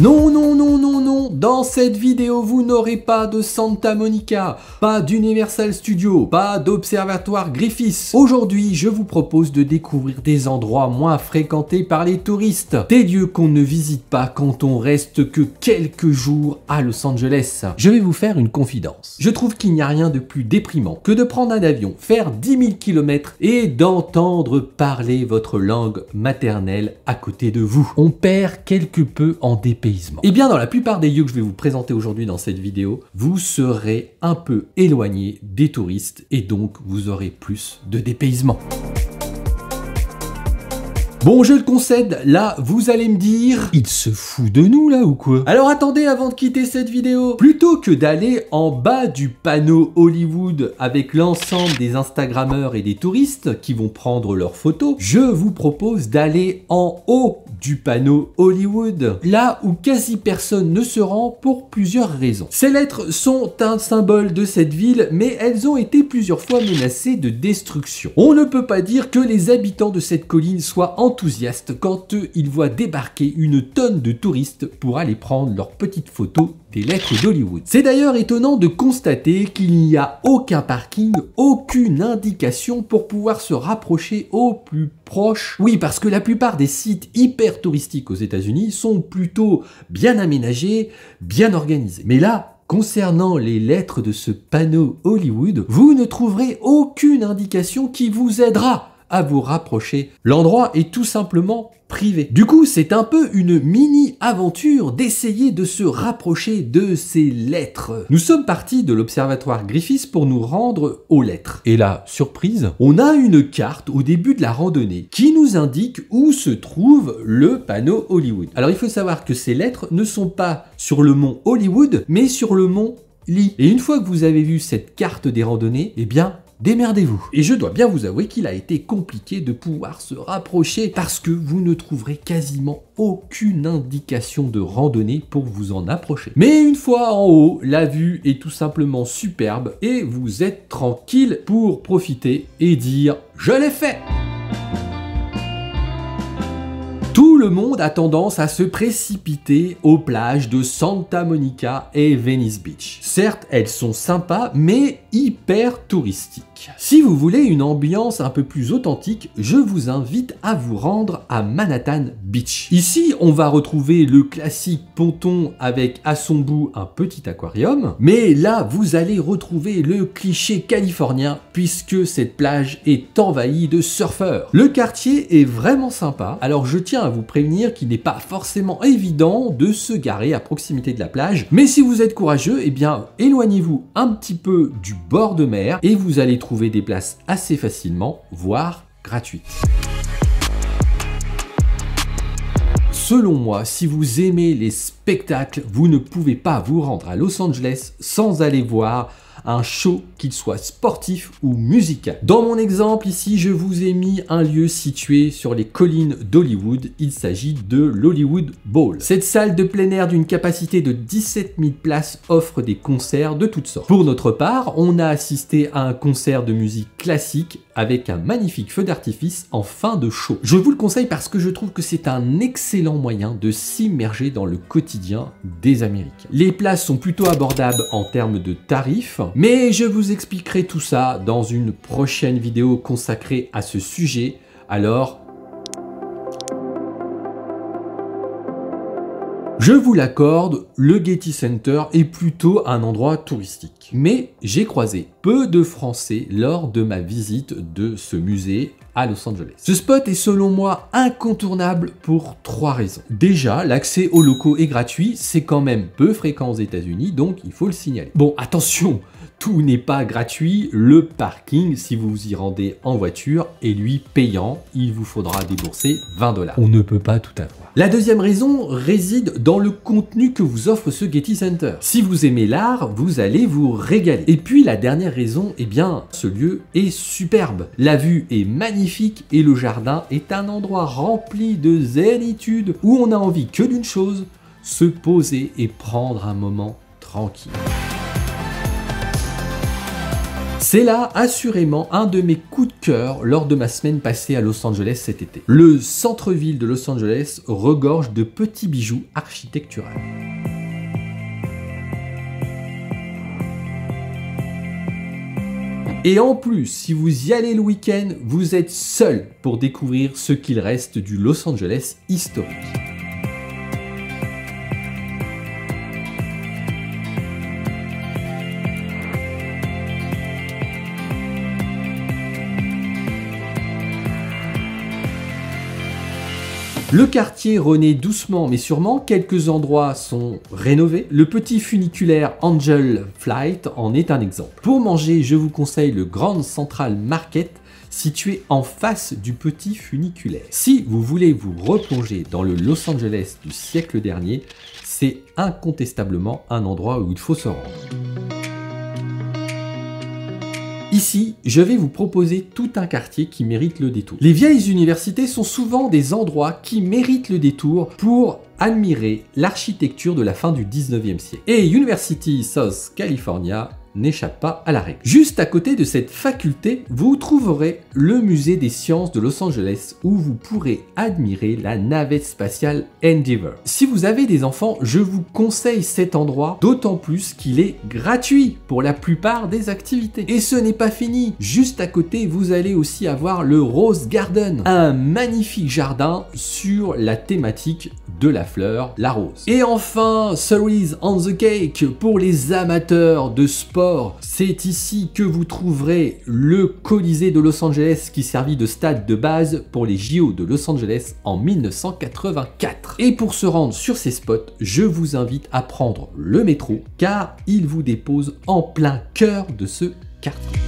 Non, non, non, non, non, dans cette vidéo, vous n'aurez pas de Santa Monica, pas d'Universal Studios, pas d'Observatoire Griffith. Aujourd'hui, je vous propose de découvrir des endroits moins fréquentés par les touristes, des lieux qu'on ne visite pas quand on reste que quelques jours à Los Angeles. Je vais vous faire une confidence. Je trouve qu'il n'y a rien de plus déprimant que de prendre un avion, faire 10 000 km et d'entendre parler votre langue maternelle à côté de vous. On perd quelque peu en dépaysement. Et bien dans la plupart des lieux que je vais vous présenter aujourd'hui dans cette vidéo, vous serez un peu éloigné des touristes et donc vous aurez plus de dépaysement. Bon, je le concède, là, vous allez me dire, il se fout de nous là ou quoi? Alors attendez avant de quitter cette vidéo. Plutôt que d'aller en bas du panneau Hollywood avec l'ensemble des Instagrammeurs et des touristes qui vont prendre leurs photos, je vous propose d'aller en haut du panneau Hollywood, là où quasi personne ne se rend pour plusieurs raisons. Ces lettres sont un symbole de cette ville, mais elles ont été plusieurs fois menacées de destruction. On ne peut pas dire que les habitants de cette colline soient enthousiastes quand ils voient débarquer une tonne de touristes pour aller prendre leurs petites photos des lettres d'Hollywood. C'est d'ailleurs étonnant de constater qu'il n'y a aucun parking, aucune indication pour pouvoir se rapprocher au plus proche. Oui, parce que la plupart des sites hyper touristiques aux États-Unis sont plutôt bien aménagés, bien organisés. Mais là, concernant les lettres de ce panneau Hollywood, vous ne trouverez aucune indication qui vous aidera à vous rapprocher. L'endroit est tout simplement privé. Du coup, c'est un peu une mini-aventure d'essayer de se rapprocher de ces lettres. Nous sommes partis de l'Observatoire Griffith pour nous rendre aux lettres. Et là, surprise, on a une carte au début de la randonnée qui nous indique où se trouve le panneau Hollywood. Alors, il faut savoir que ces lettres ne sont pas sur le mont Hollywood, mais sur le mont Lee. Et une fois que vous avez vu cette carte des randonnées, eh bien, démerdez-vous. Et je dois bien vous avouer qu'il a été compliqué de pouvoir se rapprocher parce que vous ne trouverez quasiment aucune indication de randonnée pour vous en approcher. Mais une fois en haut, la vue est tout simplement superbe et vous êtes tranquille pour profiter et dire « Je l'ai fait !» Tout le monde a tendance à se précipiter aux plages de Santa Monica et Venice Beach. Certes, elles sont sympas, mais hyper touristiques. Si vous voulez une ambiance un peu plus authentique, je vous invite à vous rendre à Manhattan Beach. Ici, on va retrouver le classique ponton avec à son bout un petit aquarium, mais là, vous allez retrouver le cliché californien puisque cette plage est envahie de surfeurs. Le quartier est vraiment sympa, alors je tiens à vous prévenir qu'il n'est pas forcément évident de se garer à proximité de la plage, mais si vous êtes courageux, eh bien éloignez-vous un petit peu du bord de mer et vous allez trouver des places assez facilement, voire gratuites. Selon moi, si vous aimez les spectacles, vous ne pouvez pas vous rendre à Los Angeles sans aller voir un show, qu'il soit sportif ou musical. Dans mon exemple ici, je vous ai mis un lieu situé sur les collines d'Hollywood. Il s'agit de l'Hollywood Bowl. Cette salle de plein air d'une capacité de 17 000 places offre des concerts de toutes sortes. Pour notre part, on a assisté à un concert de musique classique avec un magnifique feu d'artifice en fin de show. Je vous le conseille parce que je trouve que c'est un excellent moyen de s'immerger dans le quotidien des Américains. Les places sont plutôt abordables en termes de tarifs, mais je vous expliquerai tout ça dans une prochaine vidéo consacrée à ce sujet. Alors, je vous l'accorde, le Getty Center est plutôt un endroit touristique. Mais j'ai croisé peu de Français lors de ma visite de ce musée à Los Angeles. Ce spot est selon moi incontournable pour 3 raisons. Déjà, l'accès aux locaux est gratuit, c'est quand même peu fréquent aux États-Unis, donc il faut le signaler. Bon, attention, tout n'est pas gratuit, le parking, si vous vous y rendez en voiture, est lui payant, il vous faudra débourser 20 $. On ne peut pas tout avoir. La deuxième raison réside dans le contenu que vous offre ce Getty Center. Si vous aimez l'art, vous allez vous régaler. Et puis la dernière raison, eh bien, ce lieu est superbe. La vue est magnifique et le jardin est un endroit rempli de zénitude où on n'a envie que d'une chose, se poser et prendre un moment tranquille. C'est là assurément un de mes coups de cœur lors de ma semaine passée à Los Angeles cet été. Le centre-ville de Los Angeles regorge de petits bijoux architecturaux. Et en plus, si vous y allez le week-end, vous êtes seul pour découvrir ce qu'il reste du Los Angeles historique. Le quartier renaît doucement mais sûrement, quelques endroits sont rénovés. Le petit funiculaire Angel Flight en est un exemple. Pour manger, je vous conseille le Grand Central Market, situé en face du petit funiculaire. Si vous voulez vous replonger dans le Los Angeles du siècle dernier, c'est incontestablement un endroit où il faut se rendre. Ici, je vais vous proposer tout un quartier qui mérite le détour. Les vieilles universités sont souvent des endroits qui méritent le détour pour admirer l'architecture de la fin du 19e siècle. Et University South California n'échappe pas à la règle. Juste à côté de cette faculté, vous trouverez le musée des sciences de Los Angeles où vous pourrez admirer la navette spatiale Endeavour. Si vous avez des enfants, je vous conseille cet endroit, d'autant plus qu'il est gratuit pour la plupart des activités. Et ce n'est pas fini. Juste à côté, vous allez aussi avoir le Rose Garden, un magnifique jardin sur la thématique de la fleur, la rose. Et enfin, cerise on the cake pour les amateurs de sport. C'est ici que vous trouverez le Colisée de Los Angeles qui servit de stade de base pour les JO de Los Angeles en 1984. Et pour se rendre sur ces spots, je vous invite à prendre le métro car il vous dépose en plein cœur de ce quartier.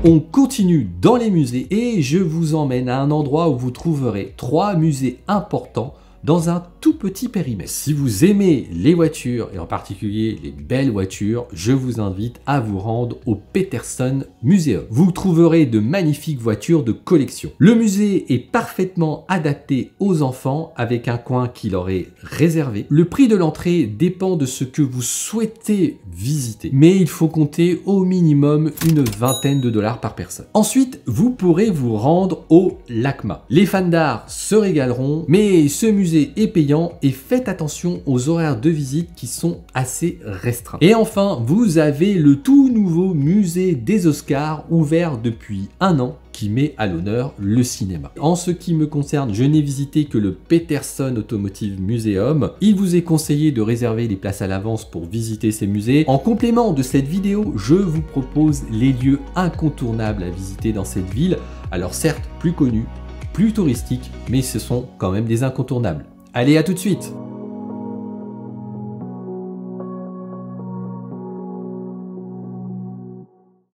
On continue dans les musées et je vous emmène à un endroit où vous trouverez 3 musées importants dans un tout petit périmètre. Si vous aimez les voitures et en particulier les belles voitures, je vous invite à vous rendre au Peterson Museum. Vous trouverez de magnifiques voitures de collection. Le musée est parfaitement adapté aux enfants avec un coin qui leur est réservé. Le prix de l'entrée dépend de ce que vous souhaitez visiter, mais il faut compter au minimum une vingtaine de dollars par personne. Ensuite, vous pourrez vous rendre au LACMA. Les fans d'art se régaleront, mais ce musée est payant et faites attention aux horaires de visite qui sont assez restreints. Et enfin, vous avez le tout nouveau musée des Oscars ouvert depuis 1 an qui met à l'honneur le cinéma. En ce qui me concerne, je n'ai visité que le Peterson Automotive Museum. Il vous est conseillé de réserver les places à l'avance pour visiter ces musées. En complément de cette vidéo, je vous propose les lieux incontournables à visiter dans cette ville. Alors certes, plus connus, plus touristiques, mais ce sont quand même des incontournables. Allez, à tout de suite!